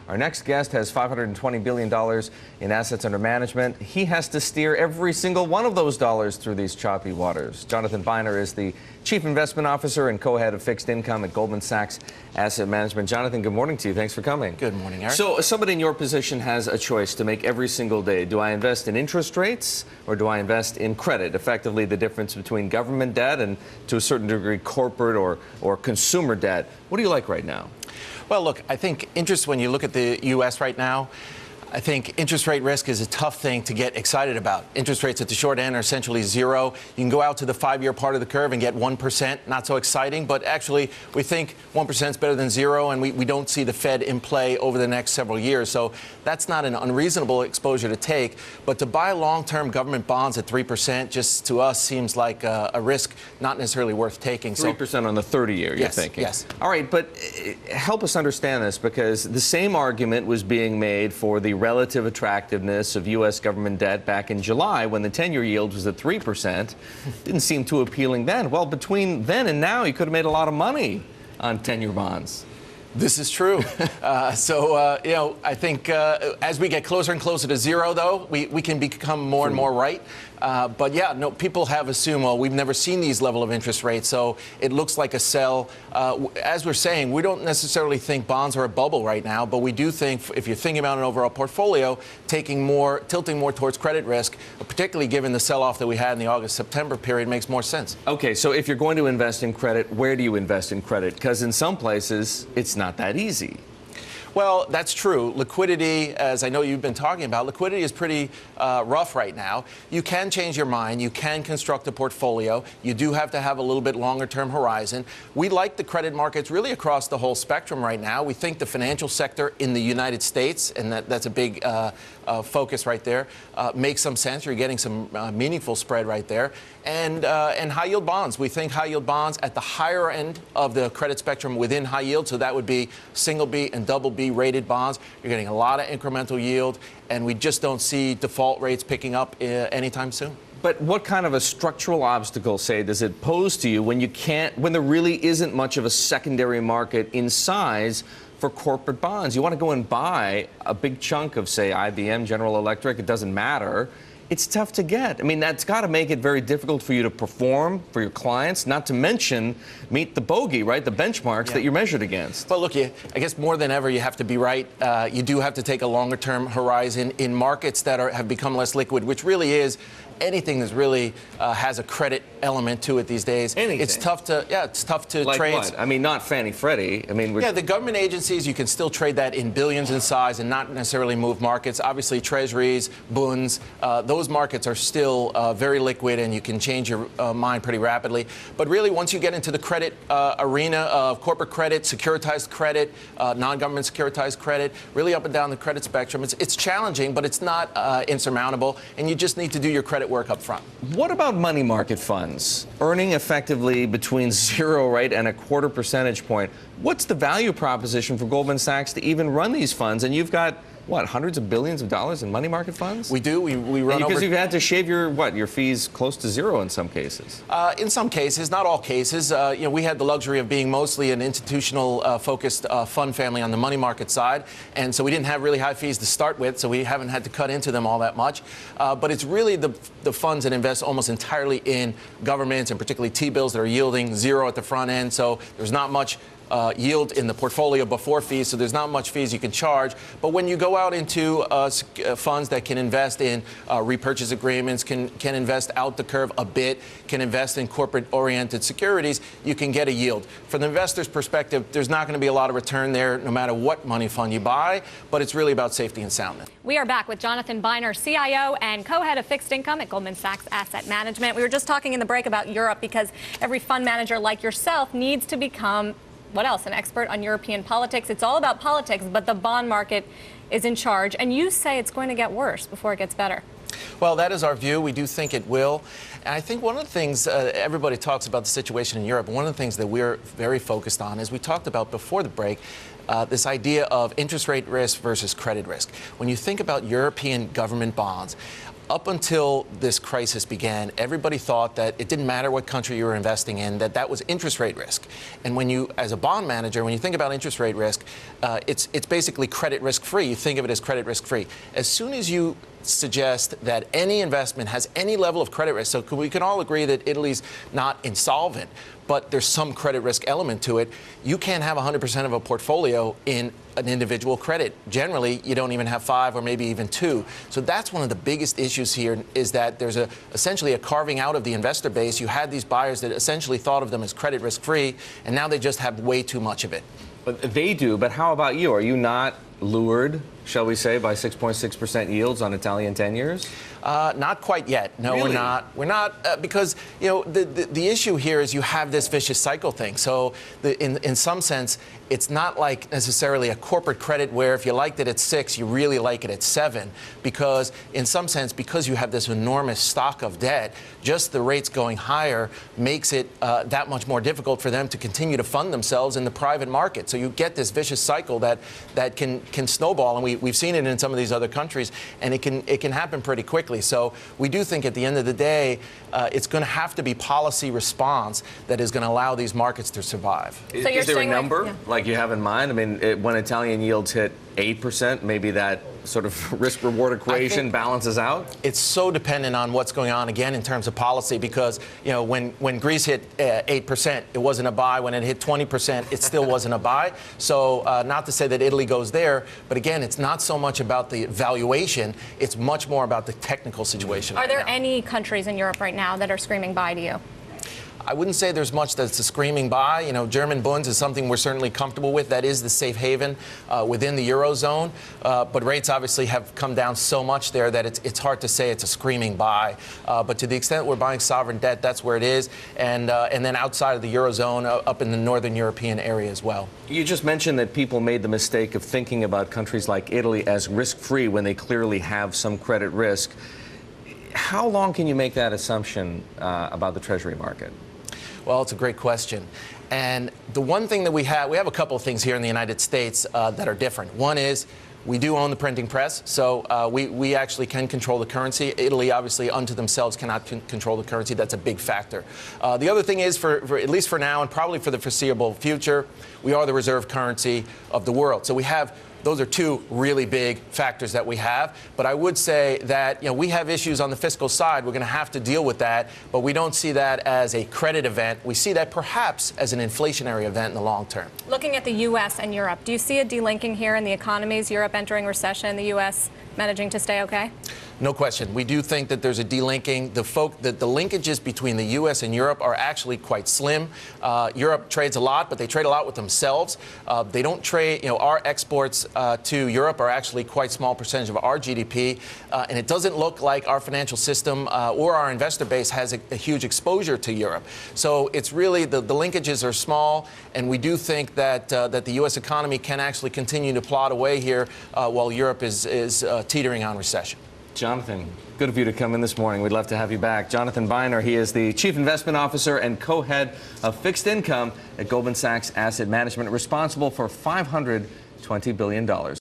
Our next guest has $520 billion in assets under management. He has to steer every single one of those dollars through these choppy waters. Jonathan Beinner is the Chief Investment Officer and co-head of fixed income at Goldman Sachs Asset Management. Jonathan, good morning to you. Thanks for coming. Good morning, Erik. So somebody in your position has a choice to make every single day. Do I invest in interest rates or do I invest in credit? Effectively, the difference between government debt and, to a certain degree, corporate or consumer debt. What do you like right now? Well, look, I think when you look at the U.S. right now, I think interest rate risk is a tough thing to get excited about. Interest rates at the short end are essentially zero. You can go out to the 5-year part of the curve and get 1%. Not so exciting, but actually we think 1% is better than zero, and we don't see the Fed in play over the next several years. So that's not an unreasonable exposure to take. But to buy long-term government bonds at 3% just to us seems like a risk not necessarily worth taking. 3% on the 30-year, you're thinking? Yes. All right, but help us understand this, because the same argument was being made for the relative attractiveness of U.S. government debt back in July when the 10-year yield was at 3%. Didn't seem too appealing then. Well, between then and now, you could have made a lot of money on 10-year bonds. This is true. I think as we get closer and closer to zero, though, we can become more and more right. But yeah, no, people have assumed, well, we've never seen these level of interest rates, so it looks like a sell. As we're saying, we don't necessarily think bonds are a bubble right now, but we do think if you're thinking about an overall portfolio, tilting more towards credit risk, particularly given the sell-off that we had in the August-September period, makes more sense. Okay, so if you're going to invest in credit, where do you invest in credit? Because in some places, it's not that easy. Well, that's true. Liquidity, as I know you've been talking about, liquidity is pretty rough right now. You can change your mind. You can construct a portfolio. You do have to have a little bit longer-term horizon. We like the credit markets really across the whole spectrum right now. We think the financial sector in the United States, and that's a big focus right there, makes some sense. You're getting some meaningful spread right there. And high-yield bonds. We think high-yield bonds at the higher end of the credit spectrum within high yield, so that would be single B and double B rated bonds. You're getting a lot of incremental yield, and we just don't see default rates picking up anytime soon. But what kind of a structural obstacle, say, does it pose to you when there really isn't much of a secondary market in size for corporate bonds? You want to go and buy a big chunk of, say, IBM, General Electric, it doesn't matter. It's tough to get. I mean, that's got to make it very difficult for you to perform for your clients, not to mention meet the bogey, right, the benchmarks that you're measured against. Well, look, I guess more than ever, you have to be right. You do have to take a longer-term horizon in markets that have become less liquid, which really is anything that really has a credit element to it these days. Anything. It's tough to like trade. What? I mean, not Fannie Freddie. I mean, the government agencies, you can still trade that in billions in size and not necessarily move markets. Obviously, Treasuries, bonds, those markets are still very liquid, and you can change your mind pretty rapidly. But really, once you get into the credit arena of corporate credit, securitized credit, non-government securitized credit, really up and down the credit spectrum, it's challenging, but it's not insurmountable, and you just need to do your credit work up front. What about money market funds? Earning effectively between 0, right, and a 1/4 percentage point. What's the value proposition for Goldman Sachs to even run these funds? And you've got, what, hundreds of billions of dollars in money market funds? We do. We run over... Because you've had to shave your fees close to 0 in some cases. In some cases, not all cases. We had the luxury of being mostly an institutional-focused fund family on the money market side, and so we didn't have really high fees to start with, so we haven't had to cut into them all that much. But it's really the funds that invest almost entirely in governments, and particularly T-bills that are yielding 0 at the front end, so there's not much yield in the portfolio before fees, so there's not much fees you can charge. But when you go out into funds that can invest in repurchase agreements, can invest out the curve a bit, can invest in corporate-oriented securities, you can get a yield. From the investor's perspective, there's not going to be a lot of return there no matter what money fund you buy, but it's really about safety and soundness. We are back with Jonathan Beinner, CIO and co-head of fixed income at Goldman Sachs Asset Management. We were just talking in the break about Europe because every fund manager like yourself needs to become what else? An expert on European politics. It's all about politics, but the bond market is in charge. And you say it's going to get worse before it gets better. Well, that is our view. We do think it will. And I think one of the things everybody talks about the situation in Europe, one of the things that we're very focused on, as we talked about before the break, this idea of interest rate risk versus credit risk. When you think about European government bonds, up until this crisis began, everybody thought that it didn't matter what country you were investing in, that was interest rate risk. And when you, as a bond manager, when you think about interest rate risk, it's basically credit risk free. You think of it as credit risk free. As soon as you suggest that any investment has any level of credit risk, so we can all agree that Italy's not insolvent, but there's some credit risk element to it, you can't have 100% of a portfolio in an individual credit. Generally, you don't even have 5 or maybe even 2. So that's one of the biggest issues here, is that there's essentially a carving out of the investor base. You had these buyers that essentially thought of them as credit risk free, and now they just have way too much of it. But they do, but how about you? Are you not lured, shall we say, by 6.6% yields on Italian 10 years? Not quite yet. No, really? we're not. We're not because, you know, the issue here is you have this vicious cycle thing. So in some sense, it's not like necessarily a corporate credit where if you liked it at 6, you really like it at 7. Because in some sense, because you have this enormous stock of debt, just the rates going higher makes it that much more difficult for them to continue to fund themselves in the private market. So you get this vicious cycle that can snowball, and we've seen it in some of these other countries, and it can happen pretty quickly. So we do think at the end of the day, it's going to have to be policy response that is going to allow these markets to survive. So you're is there a saying number like you have in mind? I mean, when Italian yields hit 8%, maybe that sort of risk-reward equation balances out? It's so dependent on what's going on, again, in terms of policy, because, you know, when Greece hit 8%, it wasn't a buy. When it hit 20%, it still wasn't a buy. So not to say that Italy goes there, but again, it's not so much about the valuation. It's much more about the technical situation. Are there any countries in Europe right now that are screaming buy to you? I wouldn't say there's much that's a screaming buy. You know, German bunds is something we're certainly comfortable with. That is the safe haven within the Eurozone. But rates obviously have come down so much there that it's hard to say it's a screaming buy. But to the extent we're buying sovereign debt, that's where it is. And then outside of the Eurozone, up in the Northern European area as well. You just mentioned that people made the mistake of thinking about countries like Italy as risk-free when they clearly have some credit risk. How long can you make that assumption about the Treasury market? Well, it's a great question. And the one thing that we have a couple of things here in the United States that are different. One is we do own the printing press, so we actually can control the currency. Italy, obviously, unto themselves cannot control the currency. That's a big factor. The other thing is, for at least for now and probably for the foreseeable future, we are the reserve currency of the world. So we have those are two really big factors that we have. But I would say that, you know, we have issues on the fiscal side. We're going to have to deal with that. But we don't see that as a credit event. We see that perhaps as an inflationary event in the long term. Looking at the U.S. and Europe, do you see a delinking here in the economies? Europe entering recession, the U.S. managing to stay okay? No question. We do think that there's a delinking. The linkages between the U.S. and Europe are actually quite slim. Europe trades a lot, but they trade a lot with themselves. They don't trade, you know, our exports to Europe are actually quite small percentage of our GDP. And it doesn't look like our financial system or our investor base has a huge exposure to Europe. So it's really the linkages are small. And we do think that that the U.S. economy can actually continue to plod away here while Europe is teetering on recession. Jonathan, good of you to come in this morning. We'd love to have you back. Jonathan Beinner, he is the Chief Investment Officer and co-head of fixed income at Goldman Sachs Asset Management, responsible for $520 billion.